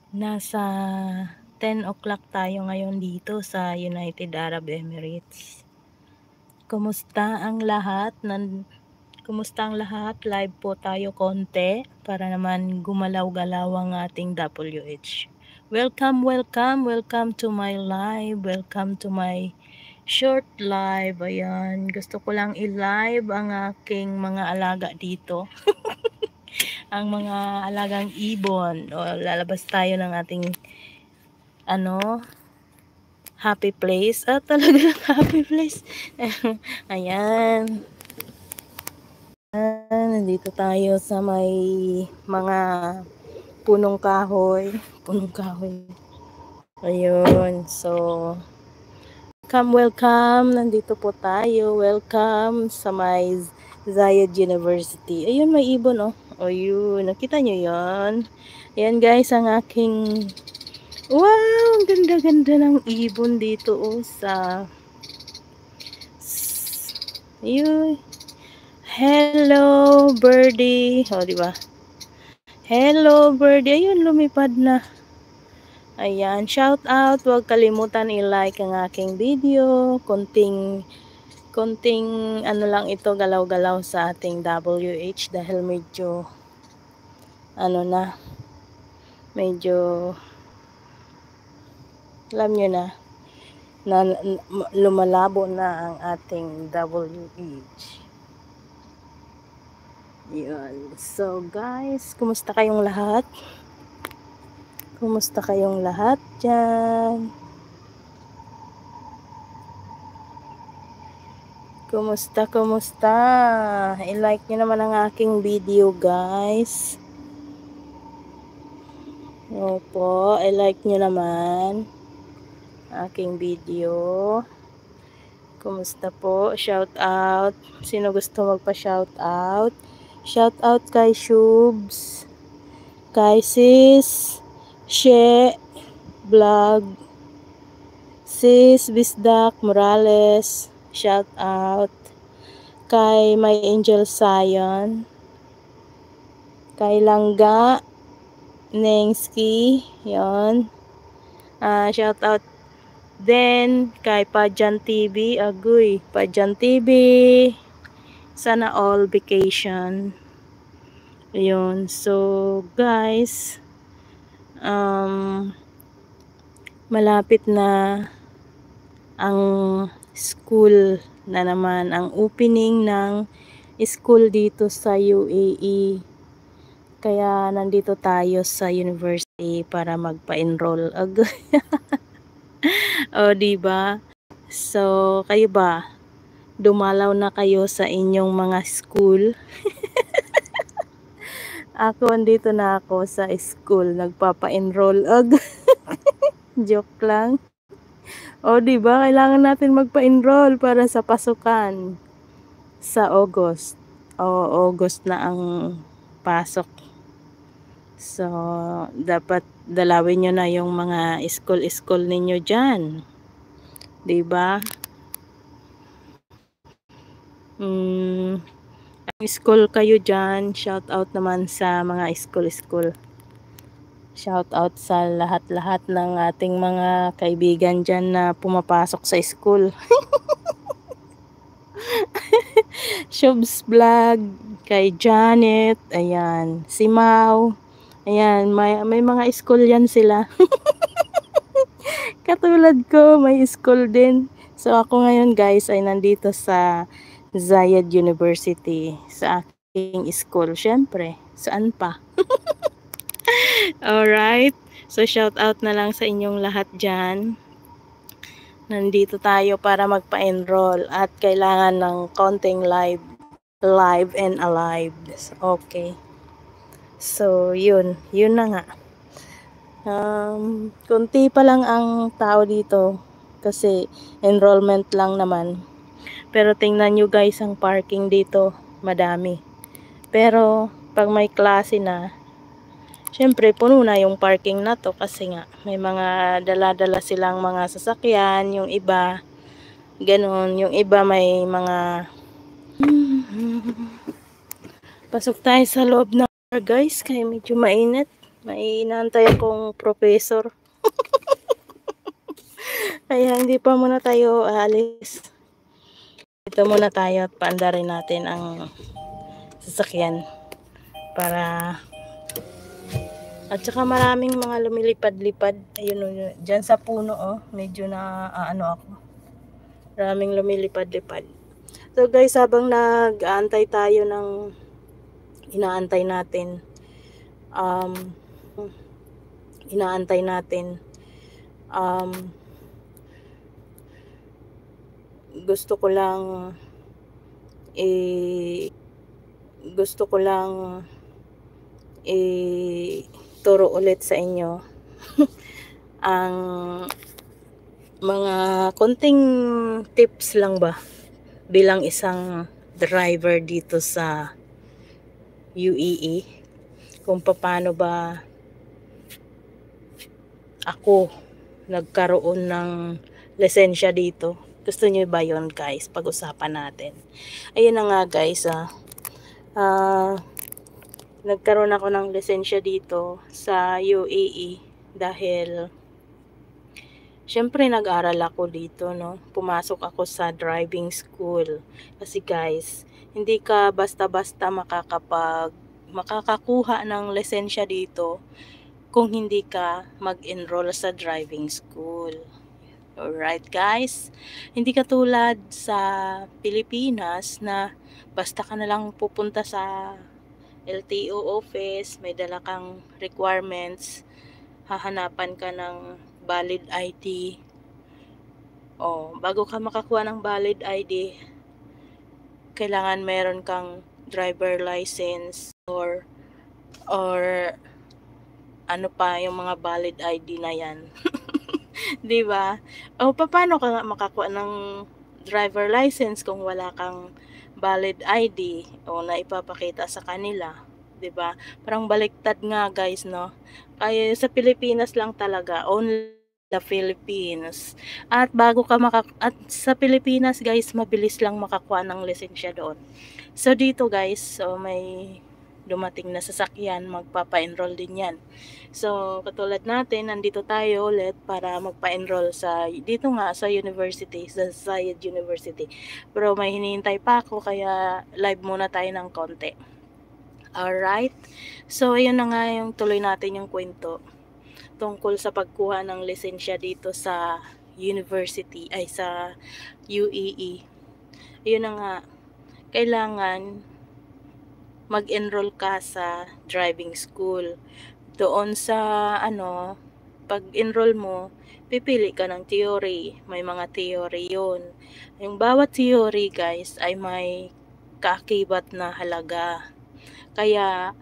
Nasa 10 o'clock tayo ngayon dito sa United Arab Emirates. Kumusta ang lahat? Kumusta ang lahat? Live po tayo konti para naman gumalaw-galaw ang ating WH. Welcome, welcome, welcome to my live. Welcome to my short live. Ayan, gusto ko lang i-live ang aking mga alaga dito. Ang mga alagang ibon. O, lalabas tayo ng ating happy place. Talaga happy place. Ayan. Nandito tayo sa may mga punong kahoy. Punong kahoy. Ayun. So, welcome. Nandito po tayo. Welcome sa may Zayed University. Ayun, may ibon, oh. Ayun. Nakita nyo yun? Ayan, guys, ang aking... Wow! Ganda-ganda ng ibon dito, oh, sa... Ayun. Hello, birdie. O, diba? Hello, birdie. Ayun, lumipad na. Ayan, shout out. Huwag kalimutan i-like ang aking video. Konting lang ito, galaw-galaw sa ating WH dahil medyo medyo alam nyo na lumalabo na ang ating WH. Yun. So guys, kumusta kayong lahat? Kumusta kayong lahat dyan? Kumusta? I-like nyo naman ang aking video, guys. Opo, i-like nyo naman aking video. Kumusta po? Shout out. Sino gusto magpa-shout out? Shout out kay Shubs, kay Sis She Vlog, Sis Bisdak Morales. Shout out kay My Angel Zion, kay Langga Nengski, yon. Shout out then kay Pajan TV, agoy, Pajan TV. Sana all vacation. Yun. So, guys, malapit na ang school na naman, ang opening ng school dito sa UAE. Kaya nandito tayo sa university para magpa-enroll. O, diba? So, kayo ba? Dumalaw na kayo sa inyong mga school? Ako, andito na ako sa school. Nagpapa-enroll. Joke lang. O, diba? Kailangan natin magpa-enroll para sa pasukan sa August. O, August na ang pasok. So, dapat dalawin nyo na yung mga school ninyo dyan. Diba? School kayo dyan. Shout out naman sa mga school. Shout out sa lahat-lahat ng ating mga kaibigan dyan na pumapasok sa school. Shubs Vlog, kay Janet, ayan, si Mau, ayan, may mga school yan sila. Katulad ko, may school din. So ako ngayon, guys, ay nandito sa Zayed University, sa aking school. Syempre, saan pa? Alright, so shout out na lang sa inyong lahat dyan. Nandito tayo para magpa-enroll at kailangan ng konting live and alive. Okay. So, yun na nga. Kunti pa lang ang tao dito kasi enrollment lang naman. Pero tingnan nyo, guys, ang parking dito, madami. Pero pag may klase na, syempre puno na yung parking na to kasi nga may mga dala-dala silang mga sasakyan, yung iba ganun, yung iba may mga pasok tayo sa loob na, guys, kaya medyo mainit. May inaantay akong professor. Kaya hindi pa muna tayo aalis. Dito muna tayo at paandarin natin ang sasakyan para at saka maraming mga lumilipad-lipad. Ayun, dyan sa puno, oh, medyo na ano ako. Maraming lumilipad-lipad. So guys, habang nag-aantay tayo ng inaantay natin, gusto ko lang turo ulit sa inyo ang mga konting tips lang ba bilang isang driver dito sa UAE, kung paano ba ako nagkaroon ng lisensya dito. Gusto nyo ba yun guys? Pag-usapan natin. Ayun na nga guys, nagkaroon ako ng lisensya dito sa UAE dahil syempre nag-aral ako dito, no? Pumasok ako sa driving school. Kasi guys, hindi ka basta-basta makakakuha ng lisensya dito kung hindi ka mag-enroll sa driving school. Alright guys, hindi katulad sa Pilipinas na basta ka na lang pupunta sa LTO office, may dala kang requirements, hahanapan ka ng valid ID. Bago ka makakuha ng valid ID, kailangan meron kang driver license or ano pa yung mga valid ID na yan. 'Di ba? Paano ka nga makakuha ng driver license kung wala kang valid ID na ipapakita sa kanila, 'di ba? Parang baliktad nga guys, no? Kaya sa Pilipinas lang talaga, only the Philippines. At sa Pilipinas guys, mabilis lang makakuha ng lisensya doon. So dito guys, may dumating na sasakyan, magpapa-enroll din yan. So katulad natin, nandito tayo ulit para magpa-enroll dito nga sa university, sa Zayed University. Pero may hinihintay pa ako, kaya live muna tayo ng konti. Alright, so ayun na nga yung tuloy natin yung kwento tungkol sa pagkuha ng lisensya dito sa university, ay sa UAE. Ayun na nga, kailangan mag-enroll ka sa driving school. Doon sa pag-enroll mo, pipili ka ng theory. May mga theory yun. Yung bawat theory guys ay may kaakibat na halaga. Kaya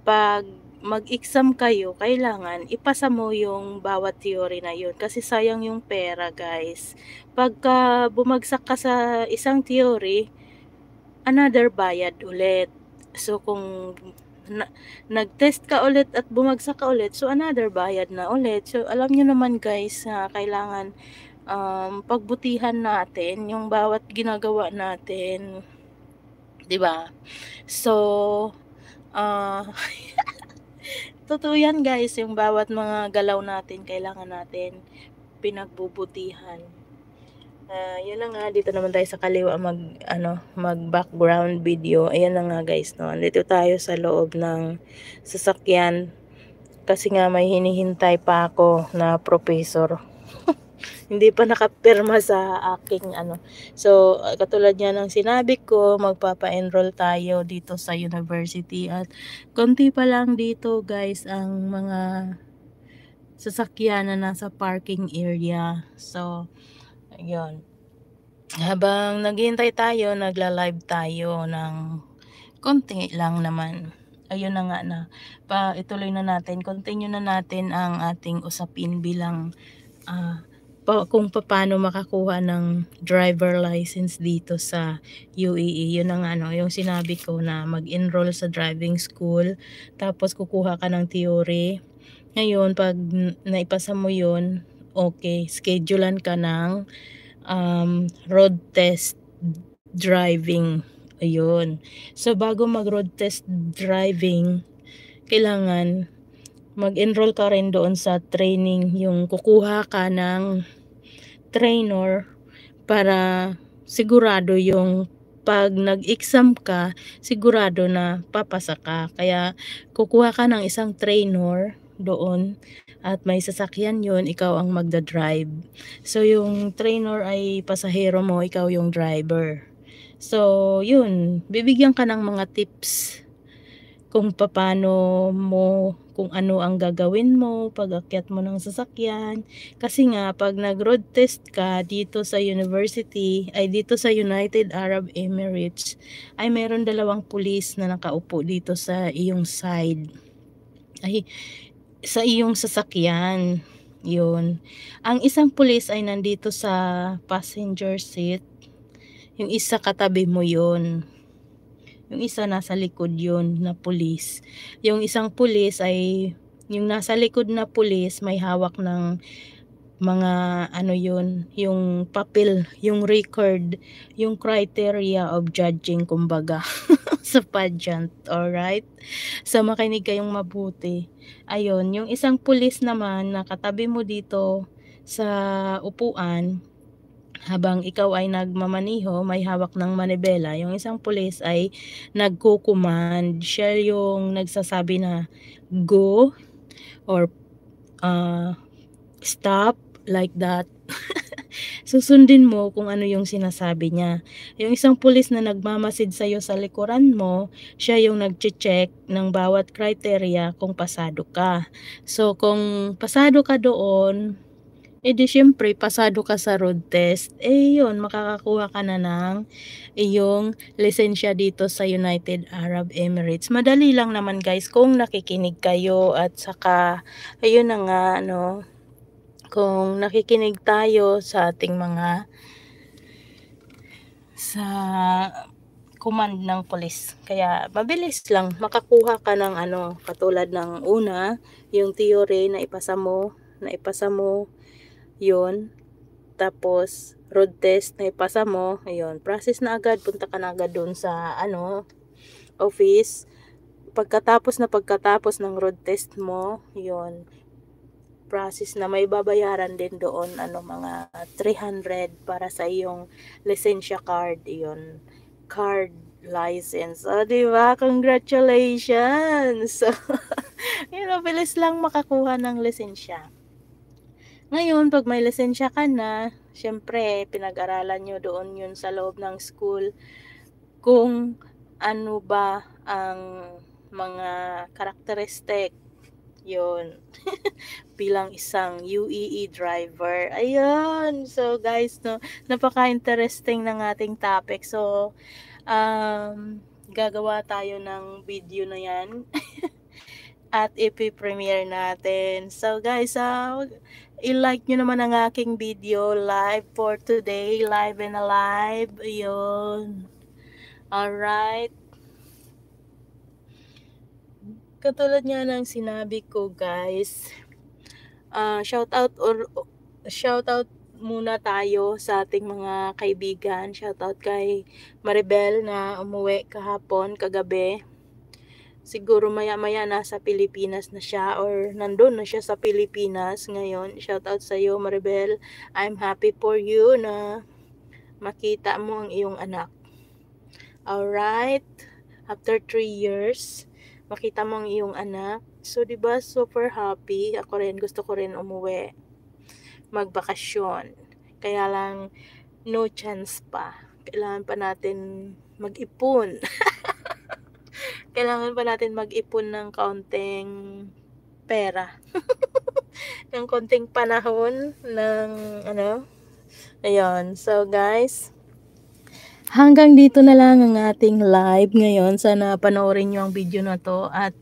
pag mag-exam kayo, kailangan ipasa mo yung bawat theory na yun. Kasi sayang yung pera guys. Pagka bumagsak ka sa isang theory, another bayad ulit. So kung nag-test ka ulit at bumagsak ka ulit, so another bayad na ulit. So alam nyo naman guys, kailangan pagbutihan natin yung bawat ginagawa natin, 'di ba? So totoo yan guys, yung bawat mga galaw natin kailangan natin pinagbubutihan. Yun na nga, dito naman tayo sa kaliwa mag background video. Ayan na nga guys, no. Dito tayo sa loob ng sasakyan kasi nga may hinihintay pa ako na professor. Hindi pa nakapirma sa aking So katulad niya ng sinabi ko, magpapa-enroll tayo dito sa university at konti pa lang dito guys ang mga sasakyan na nasa parking area. So ayun, habang naghihintay tayo, nagla-live tayo ng konti lang naman. Ayun na nga na, ituloy na natin, continue na natin ang ating usapin bilang kung paano makakuha ng driver license dito sa UAE. Yun na nga yung sinabi ko na mag-enroll sa driving school, tapos kukuha ka ng theory. Ngayon, pag naipasa mo yun, okay, schedulean ka ng road test driving. Ayun. So bago mag road test driving, kailangan mag-enroll ka rin doon sa training, yung kukuha ka ng trainer para sigurado yung pag nag-exam ka, sigurado na papasa ka. Kaya kukuha ka ng isang trainer doon at may sasakyan yun, ikaw ang magda-drive. So yung trainer ay pasahero mo, ikaw yung driver. So yun, bibigyan ka ng mga tips kung paano mo, kung ano ang gagawin mo pag akyat mo ng sasakyan. Kasi nga pag nag-road test ka dito sa university, ay dito sa United Arab Emirates, ay meron dalawang pulis na nakaupo dito sa iyong side, ay sa iyong sasakyan. Yun, ang isang pulis ay nandito sa passenger seat, yung isa katabi mo yun, yung isa nasa likod yun na pulis. Yung isang pulis ay, yung nasa likod na pulis may hawak ng mga ano yun, yung papel, yung record, yung criteria of judging kumbaga sa pageant, alright? So makinig kayong mabuti. Ayun, yung isang pulis naman na katabi mo dito sa upuan, habang ikaw ay nagmamaniho, may hawak ng manibela, yung isang pulis ay nagko-command. Siya yung nagsasabi na go or stop, like that. Susundin mo kung ano yung sinasabi niya. Yung isang pulis na nagmamasid sa'yo sa likuran mo, siya yung nagche-check ng bawat criteria kung pasado ka. So kung pasado ka doon, di syempre pasado ka sa road test, yun, makakakuha ka na ng iyong lisensya dito sa United Arab Emirates. Madali lang naman guys kung nakikinig kayo, at saka ayun na nga, no, kung nakikinig tayo sa ating mga sa command ng pulis. Kaya mabilis lang makakuha ka ng ano, katulad ng una, yung theory na ipasa mo, yun. Tapos road test na ipasa mo, ayun, process na agad, punta ka na agad doon sa ano, office. Pagkatapos ng road test mo, yun, process na, may babayaran din doon, ano, mga 300 para sa iyong lisensya card, yun, card license. O, diba? Congratulations! So, yun, mabilis lang makakuha ng lisensya. Ngayon, pag may lisensya ka na, syempre, pinag-aralan nyo doon yun sa loob ng school kung ano ba ang mga karakteristik yun bilang isang UAE driver. Ayun. So, guys, no, napaka-interesting ng ating topic. So, gagawa tayo ng video na yan at ipi-premiere natin. So, guys, i-like nyo naman ang aking video live for today, live and alive. Ayun. Alright. Katulad nga ng sinabi ko, guys, shout out muna tayo sa ating mga kaibigan. Shout out kay Maribel na umuwi kahapon, kagabi. Siguro maya-maya nasa Pilipinas na siya, or nandun na siya sa Pilipinas ngayon. Shout out sa iyo, Maribel. I'm happy for you na makita mo ang iyong anak. Alright? After 3 years, makita mo ang iyong anak. So, diba, super happy. Ako rin, gusto ko rin umuwi, magbakasyon. Kaya lang, no chance pa. Kailangan pa natin mag-ipon. Kailangan pa natin mag-ipon ng kaunting pera. Ng konting panahon, ng ano. Ayun. So, guys, hanggang dito na lang ang ating live ngayon. Sana panoorin nyo ang video na to, at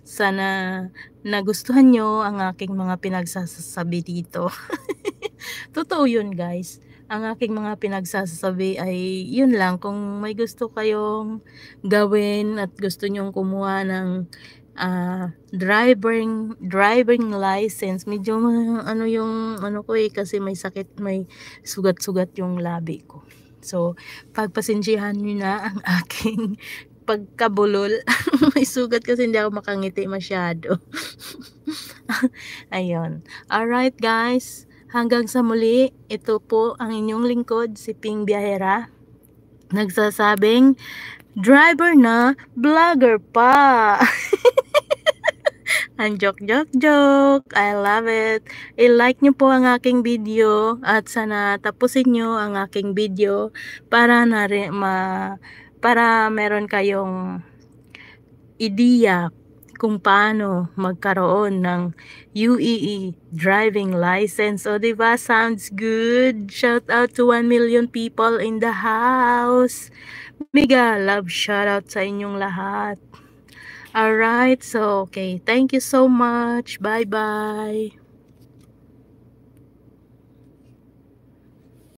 sana nagustuhan nyo ang aking mga pinagsasabi dito. Totoo yun, guys. Ang aking mga pinagsasabi ay yun lang. Kung may gusto kayong gawin at gusto nyong kumuha ng driving license, medyo ano yung ano ko kasi may sakit, may sugat-sugat yung labi ko. So, pagpasensyahan nyo na ang aking pagkabulol. May sugat kasi hindi ako makangiti masyado. Ayun. Alright guys, hanggang sa muli, ito po ang inyong lingkod, si Ping Biyahera. Nagsasabing, driver na, vlogger pa. Ang joke. I love it. I-like nyo po ang aking video at sana tapusin nyo ang aking video para para meron kayong ideya kung paano magkaroon ng UEE driving license. O diba, sounds good. Shout out to 1 million people in the house. Mega love shout out sa inyong lahat. Alright, so okay. Thank you so much. Bye-bye.